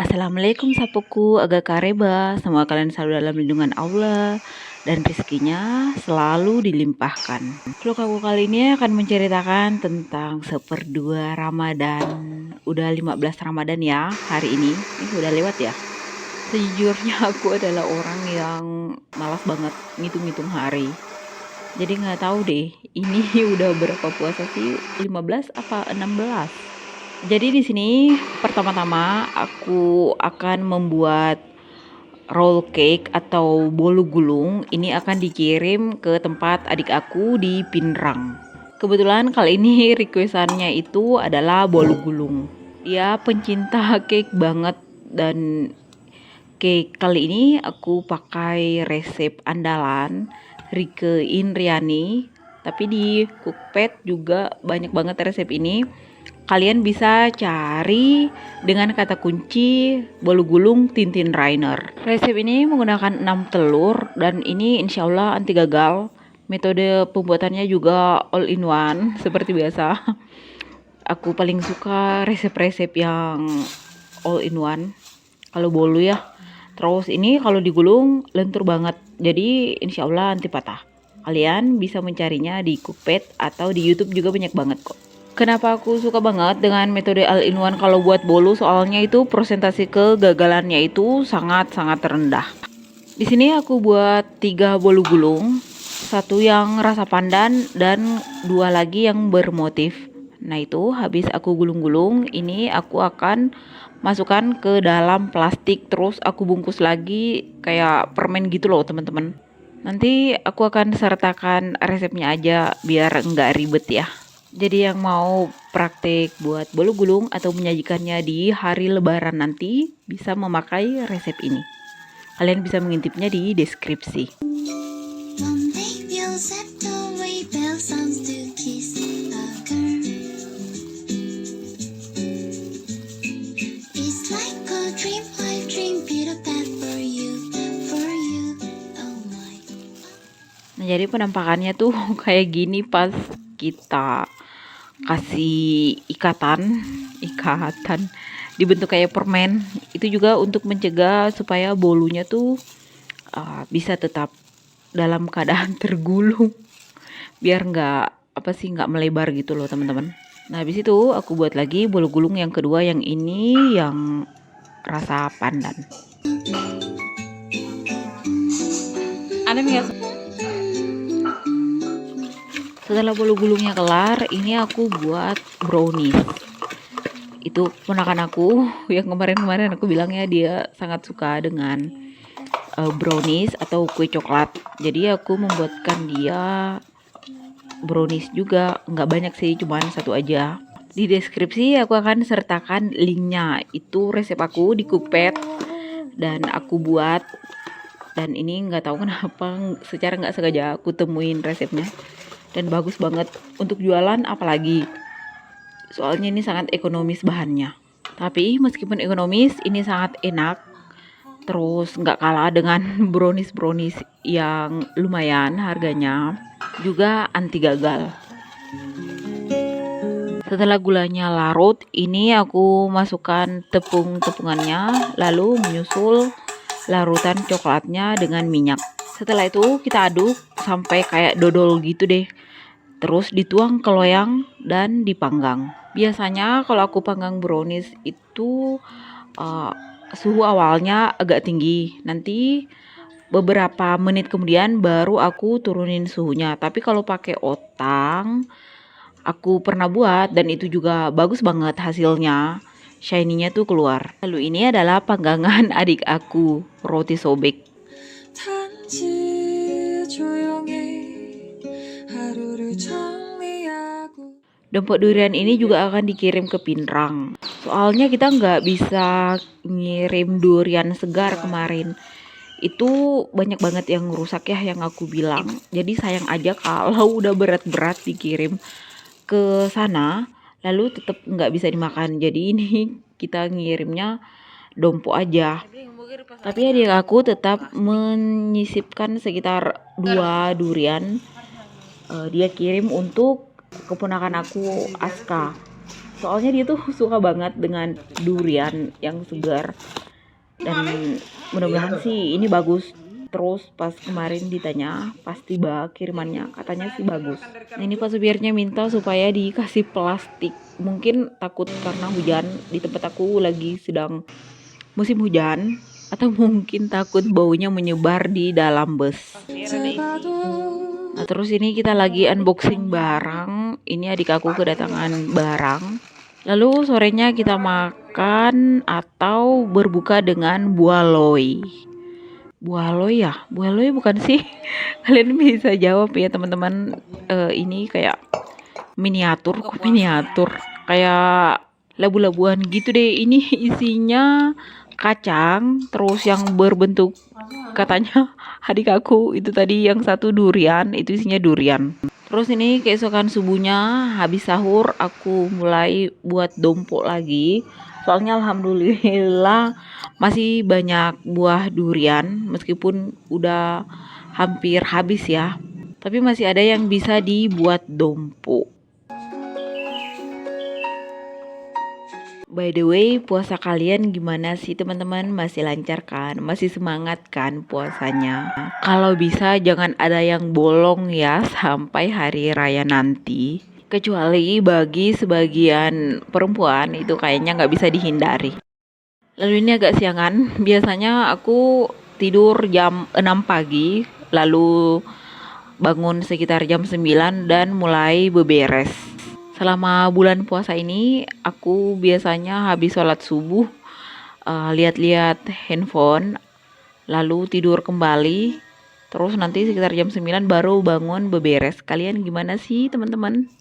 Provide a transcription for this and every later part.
Assalamualaikum sapuku, agak kareba. Semoga kalian selalu dalam lindungan Allah dan rezekinya selalu dilimpahkan. Vlog aku kali ini akan menceritakan tentang seperdua Ramadan. Udah 15 Ramadan ya hari ini. Ini udah lewat ya. Sejujurnya aku adalah orang yang malas banget ngitung-ngitung hari. Jadi nggak tahu deh, ini udah berapa puasa sih? 15 apa 16? Jadi di sini pertama-tama aku akan membuat roll cake atau bolu gulung. Ini akan dikirim ke tempat adik aku di Pinrang. Kebetulan kali ini requestannya itu adalah bolu gulung. Dia pencinta cake banget dan cake kali ini aku pakai resep andalan Rike Indriani. Tapi di Cookpad juga banyak banget resep ini. Kalian bisa cari dengan kata kunci bolu gulung Tintin Rainer. Resep ini menggunakan 6 telur dan ini insya Allah anti gagal. Metode pembuatannya juga all in one seperti biasa. Aku paling suka resep-resep yang all in one. Kalau bolu ya. Terus ini kalau digulung lentur banget. Jadi insya Allah anti patah. Kalian bisa mencarinya di Cookpad atau di YouTube juga banyak banget kok. Kenapa aku suka banget dengan metode all-in-one kalau buat bolu? Soalnya itu persentase kegagalannya itu sangat-sangat rendah. Di sini aku buat 3 bolu gulung, 1 yang rasa pandan dan 2 lagi yang bermotif. Nah itu habis aku gulung-gulung, ini aku akan masukkan ke dalam plastik, terus aku bungkus lagi kayak permen gitu loh teman-teman. Nanti aku akan sertakan resepnya aja biar nggak ribet ya. Jadi yang mau praktek buat bolu gulung atau menyajikannya di hari lebaran nanti bisa memakai resep ini. Kalian bisa mengintipnya di deskripsi. Nah, jadi penampakannya tuh kayak gini pas kita kasih ikatan dibentuk kayak permen. Itu juga untuk mencegah supaya bolunya tuh bisa tetap dalam keadaan tergulung biar nggak melebar gitu loh teman-teman. Nah habis itu aku buat lagi bolu gulung yang kedua, yang ini yang rasa pandan. Setelah bolu gulungnya kelar, ini aku buat brownies. Itu ponakan aku yang kemarin-kemarin aku bilangnya dia sangat suka dengan brownies atau kue coklat. Jadi aku membuatkan dia brownies juga, nggak banyak sih, cuman 1 aja. Di deskripsi aku akan sertakan linknya. Itu resep aku di Cookpad dan aku buat. Dan ini nggak tahu kenapa secara nggak sengaja aku temuin resepnya. Dan bagus banget untuk jualan apalagi. Soalnya ini sangat ekonomis bahannya. Tapi meskipun ekonomis, ini sangat enak. Terus nggak kalah dengan brownies yang lumayan harganya. Juga anti gagal. Setelah gulanya larut, ini aku masukkan tepung-tepungannya, lalu menyusul larutan coklatnya dengan minyak. Setelah itu kita aduk sampai kayak dodol gitu deh. Terus dituang ke loyang dan dipanggang. Biasanya kalau aku panggang brownies itu suhu awalnya agak tinggi. Nanti beberapa menit kemudian baru aku turunin suhunya. Tapi kalau pakai otang, aku pernah buat dan itu juga bagus banget hasilnya. Shiny-nya tuh keluar. Lalu ini adalah panggangan adik aku, roti sobek. Dompot durian ini juga akan dikirim ke Pinrang. Soalnya kita nggak bisa ngirim durian segar kemarin. Itu banyak banget yang rusak ya yang aku bilang. Jadi sayang aja kalau udah berat-berat dikirim ke sana lalu tetap nggak bisa dimakan. Jadi ini kita ngirimnya dompo aja. Tapi adik aku tetap menyisipkan sekitar 2 durian. Dia kirim untuk keponakan aku Aska. Soalnya dia tuh suka banget dengan durian yang segar. Dan mudah-mudahan sih ini bagus. Terus pas kemarin ditanya pas tiba kirimannya katanya sih bagus. Nah ini pak supirnya minta supaya dikasih plastik. Mungkin takut karena hujan, di tempat aku lagi sedang musim hujan, atau mungkin takut baunya menyebar di dalam bus. Nah terus ini kita lagi unboxing barang. Ini adik aku kedatangan barang. Lalu sorenya kita makan atau berbuka dengan buah loy. Buah loy ya? Buah loy bukan sih? Kalian bisa jawab ya teman-teman. Ini kayak miniatur, kok miniatur? Kayak labu-labuan gitu deh. Ini isinya kacang, terus yang berbentuk katanya adik aku itu tadi yang satu durian, itu isinya durian. Terus ini keesokan subuhnya habis sahur aku mulai buat dompok lagi. Soalnya alhamdulillah masih banyak buah durian meskipun udah hampir habis ya. Tapi masih ada yang bisa dibuat dompok. By the way, puasa kalian gimana sih teman-teman? Masih lancar kan? Masih semangat kan puasanya? Kalau bisa jangan ada yang bolong ya sampai hari raya nanti. Kecuali bagi sebagian perempuan itu kayaknya nggak bisa dihindari. Lalu ini agak siangan. Biasanya aku tidur jam 6 pagi, lalu bangun sekitar jam 9 dan mulai beberes. Selama bulan puasa ini aku biasanya habis sholat subuh lihat-lihat handphone, lalu tidur kembali, terus nanti sekitar jam 9 baru bangun beberes. Kalian gimana sih teman-teman?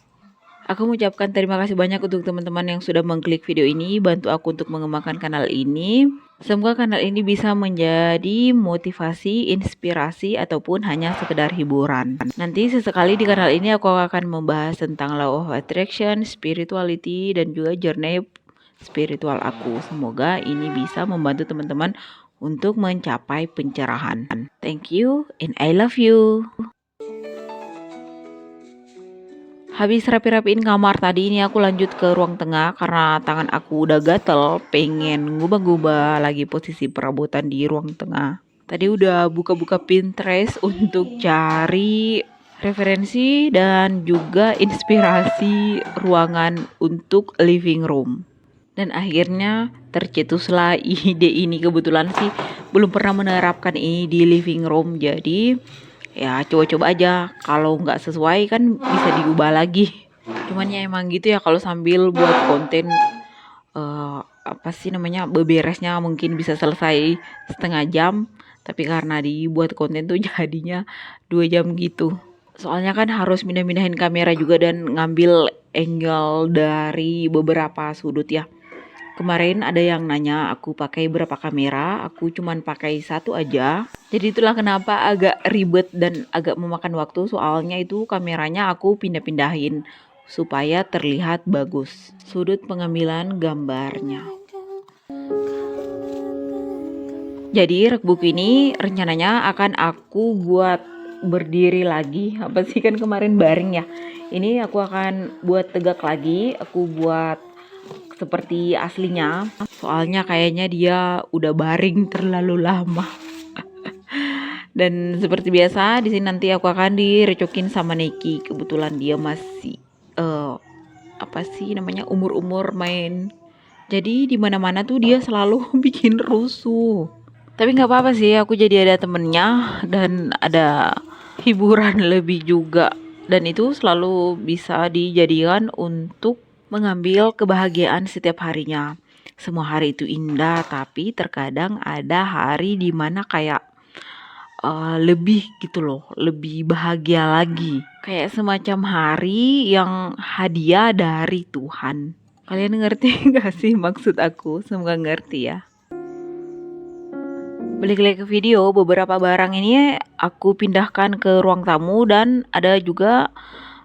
Aku mengucapkan terima kasih banyak untuk teman-teman yang sudah mengklik video ini, bantu aku untuk mengembangkan kanal ini. Semoga kanal ini bisa menjadi motivasi, inspirasi, ataupun hanya sekedar hiburan. Nanti sesekali di kanal ini aku akan membahas tentang law of attraction, spirituality, dan juga journey spiritual aku. Semoga ini bisa membantu teman-teman untuk mencapai pencerahan. Thank you and I love you. Habis rapi-rapiin kamar tadi, ini aku lanjut ke ruang tengah karena tangan aku udah gatel, pengen ngubah-ngubah lagi posisi perabotan di ruang tengah. Tadi udah buka-buka Pinterest untuk cari referensi dan juga inspirasi ruangan untuk living room. Dan akhirnya tercetuslah ide ini. Kebetulan sih belum pernah menerapkan ini di living room, jadi ya coba-coba aja, kalau nggak sesuai kan bisa diubah lagi. Cuman ya emang gitu ya, kalau sambil buat konten apa sih namanya, beberesnya mungkin bisa selesai setengah jam, tapi karena dibuat konten tuh jadinya 2 jam gitu. Soalnya kan harus pindah-pindahin kamera juga dan ngambil angle dari beberapa sudut ya. Kemarin ada yang nanya aku pakai berapa kamera, aku cuman pakai satu aja. Jadi itulah kenapa agak ribet dan agak memakan waktu, soalnya itu kameranya aku pindah-pindahin supaya terlihat bagus sudut pengambilan gambarnya. Jadi rak buku ini rencananya akan aku buat berdiri lagi. Apa sih, kan kemarin baring ya. Ini aku akan buat tegak lagi, aku buat seperti aslinya. Soalnya kayaknya dia udah baring terlalu lama. Dan seperti biasa di sini nanti aku akan direcokin sama Neki. Kebetulan dia masih apa sih namanya, umur-umur main. Jadi di mana-mana tuh dia selalu bikin rusuh. Tapi nggak apa-apa sih, aku jadi ada temennya dan ada hiburan lebih juga. Dan itu selalu bisa dijadikan untuk mengambil kebahagiaan setiap harinya. Semua hari itu indah, tapi terkadang ada hari dimana kayak lebih gitu loh, lebih bahagia lagi. Kayak semacam hari yang hadiah dari Tuhan. Kalian ngerti gak sih maksud aku? Semoga ngerti ya. Balik lagi ke video, beberapa barang ini aku pindahkan ke ruang tamu dan ada juga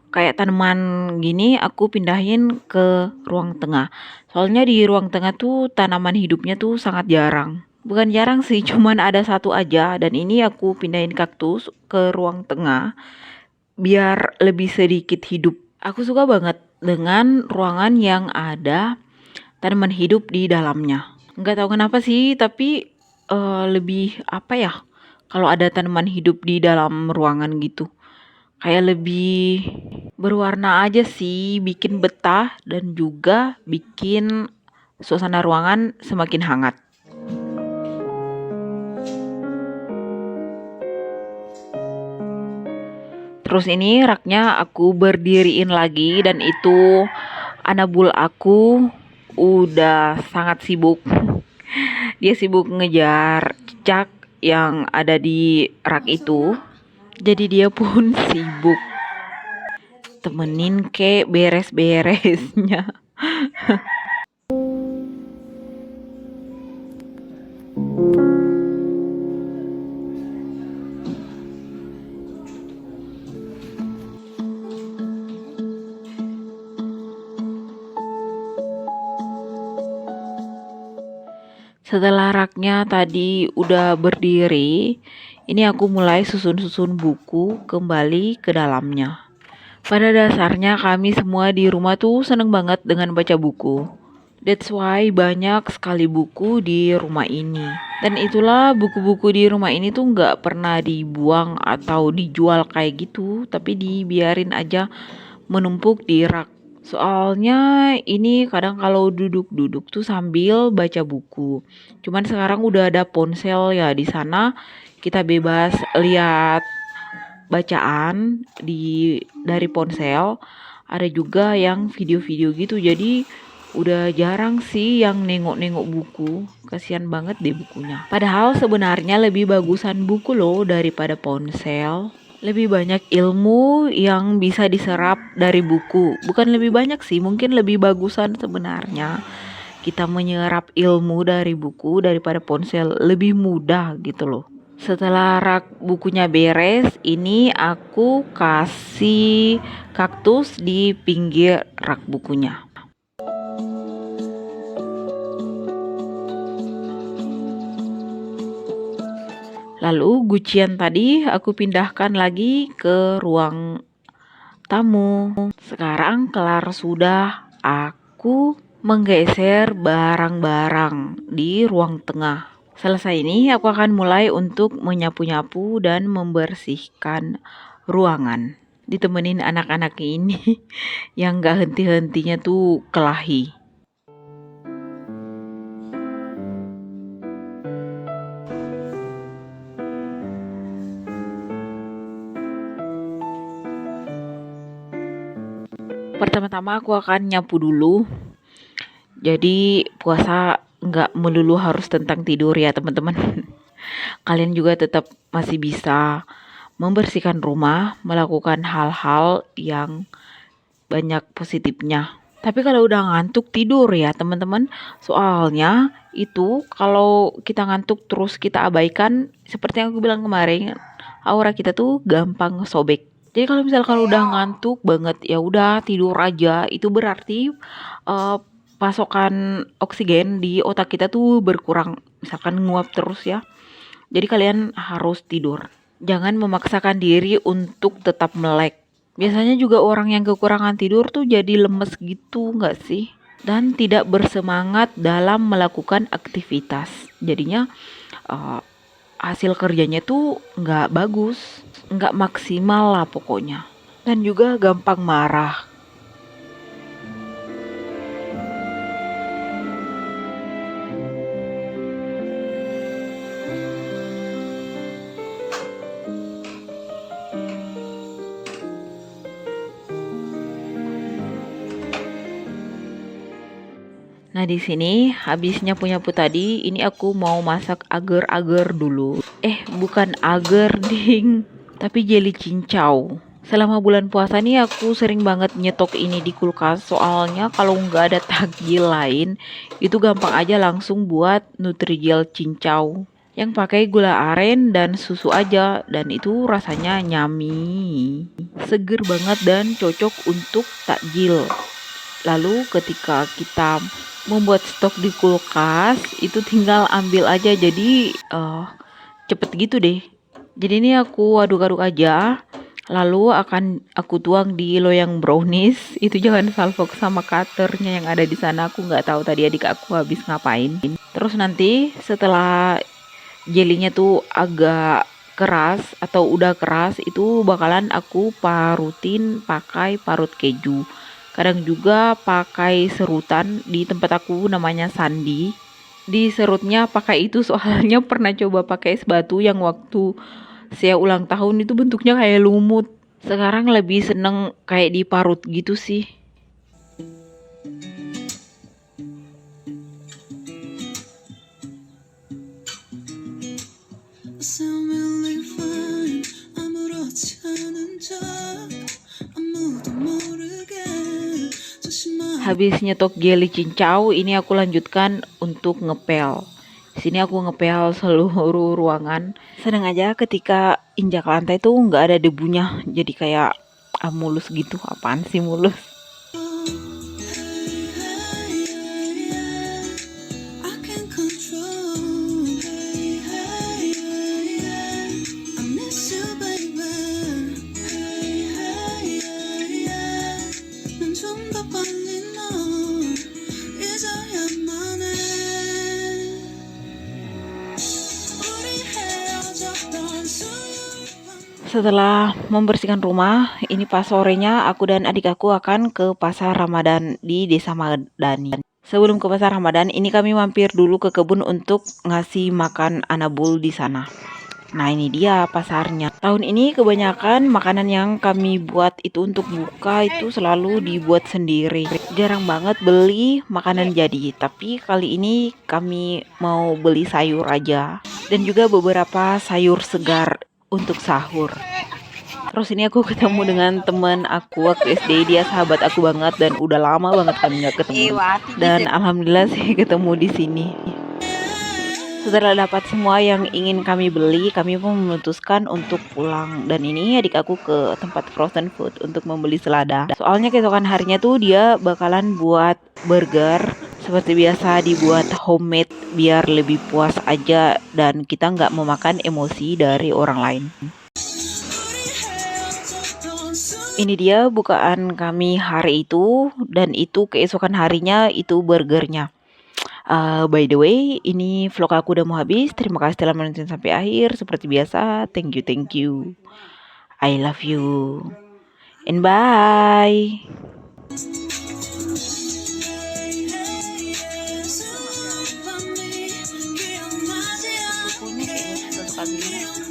kayak tanaman gini aku pindahin ke ruang tengah. Soalnya di ruang tengah tuh tanaman hidupnya tuh sangat jarang. Bukan jarang sih, cuman ada satu aja, dan ini aku pindahin kaktus ke ruang tengah biar lebih sedikit hidup. Aku suka banget dengan ruangan yang ada tanaman hidup di dalamnya. Nggak tahu kenapa sih, tapi lebih apa ya, kalau ada tanaman hidup di dalam ruangan gitu. Kayak lebih berwarna aja sih, bikin betah dan juga bikin suasana ruangan semakin hangat. Terus ini raknya aku berdiriin lagi dan itu anabul aku udah sangat sibuk. Dia sibuk ngejar cicak yang ada di rak itu. Jadi dia pun sibuk temenin kek beres-beresnya. Setelah raknya tadi udah berdiri, ini aku mulai susun-susun buku kembali ke dalamnya. Pada dasarnya kami semua di rumah tuh seneng banget dengan baca buku. That's why banyak sekali buku di rumah ini. Dan itulah buku-buku di rumah ini tuh nggak pernah dibuang atau dijual kayak gitu, tapi dibiarin aja menumpuk di rak. Soalnya ini kadang kalau duduk-duduk tuh sambil baca buku. Cuman sekarang udah ada ponsel ya di sana, kita bebas lihat bacaan dari ponsel. Ada juga yang video-video gitu. Jadi udah jarang sih yang nengok-nengok buku. Kasihan banget deh bukunya. Padahal sebenarnya lebih bagusan buku loh daripada ponsel. Lebih banyak ilmu yang bisa diserap dari buku. Bukan lebih banyak sih, mungkin lebih bagusan sebenarnya. Kita menyerap ilmu dari buku daripada ponsel, lebih mudah gitu loh. Setelah rak bukunya beres, ini aku kasih kaktus di pinggir rak bukunya. Lalu gucian tadi aku pindahkan lagi ke ruang tamu. Sekarang kelar sudah, aku menggeser barang-barang di ruang tengah. Selesai ini aku akan mulai untuk menyapu-nyapu dan membersihkan ruangan. Ditemenin anak-anak ini yang gak henti-hentinya tuh kelahi. Pertama-tama aku akan nyapu dulu. Jadi puasa nggak melulu harus tentang tidur ya teman-teman. Kalian juga tetap masih bisa membersihkan rumah, melakukan hal-hal yang banyak positifnya. Tapi kalau udah ngantuk tidur ya teman-teman. Soalnya itu kalau kita ngantuk terus kita abaikan, seperti yang aku bilang kemarin, aura kita tuh gampang sobek. Jadi kalau misalkan udah ngantuk banget ya udah tidur aja. Itu berarti pasokan oksigen di otak kita tuh berkurang. Misalkan nguap terus ya. Jadi kalian harus tidur. Jangan memaksakan diri untuk tetap melek. Biasanya juga orang yang kekurangan tidur tuh jadi lemes gitu nggak sih? Dan tidak bersemangat dalam melakukan aktivitas. Jadinya hasil kerjanya tuh nggak bagus, nggak maksimal lah pokoknya. Dan juga gampang marah. Nah di sini habis nyapu-nyapu tadi, ini aku mau masak agar-agar dulu. Bukan agar ding, tapi jeli cincau. Selama bulan puasa nih aku sering banget nyetok ini di kulkas. Soalnya kalau nggak ada takjil lain, itu gampang aja langsung buat Nutrijel cincau. Yang pakai gula aren dan susu aja, dan itu rasanya nyami. Seger banget dan cocok untuk takjil. Lalu ketika kita membuat stok di kulkas, itu tinggal ambil aja, jadi cepet gitu deh. Jadi ini aku aduk-aduk aja Lalu akan aku tuang di loyang brownies. Itu jangan salfok sama cutternya yang ada di sana. Aku nggak tahu tadi adik aku habis ngapain. Terus nanti setelah jelinya tuh agak keras atau udah keras, itu bakalan aku parutin pakai parut keju. Kadang juga pakai serutan, di tempat aku namanya sandi. Diserutnya pakai itu soalnya pernah coba pakai es batu yang waktu saya ulang tahun itu bentuknya kayak lumut. Sekarang lebih seneng kayak diparut gitu sih. Habis nyetok jelly cincau, ini aku lanjutkan untuk ngepel. Di sini aku ngepel seluruh ruangan. Seneng aja ketika injak lantai tuh nggak ada debunya, jadi kayak mulus gitu. Apaan sih mulus? Setelah membersihkan rumah, ini pas sorenya aku dan adik aku akan ke pasar Ramadan di Desa Madani. Sebelum ke pasar Ramadan, ini kami mampir dulu ke kebun untuk ngasih makan anabul di sana. Nah, ini dia pasarnya. Tahun ini kebanyakan makanan yang kami buat itu untuk buka itu selalu dibuat sendiri. Jarang banget beli makanan jadi, tapi kali ini kami mau beli sayur aja. Dan juga beberapa sayur segar untuk sahur. Terus ini aku ketemu dengan teman aku waktu SD, dia sahabat aku banget dan udah lama banget kami nggak ketemu. Dan alhamdulillah sih ketemu di sini. Setelah dapat semua yang ingin kami beli, kami pun memutuskan untuk pulang. Dan ini adik aku ke tempat frozen food untuk membeli selada. Soalnya keesokan harinya tuh dia bakalan buat burger. Seperti biasa dibuat homemade biar lebih puas aja dan kita nggak memakan emosi dari orang lain. Ini dia bukaan kami hari itu dan itu keesokan harinya itu burgernya. By the way, ini vlog aku udah mau habis. Terima kasih telah menonton sampai akhir. Seperti biasa, thank you. I love you. And bye. Bukunya kayaknya kesukaan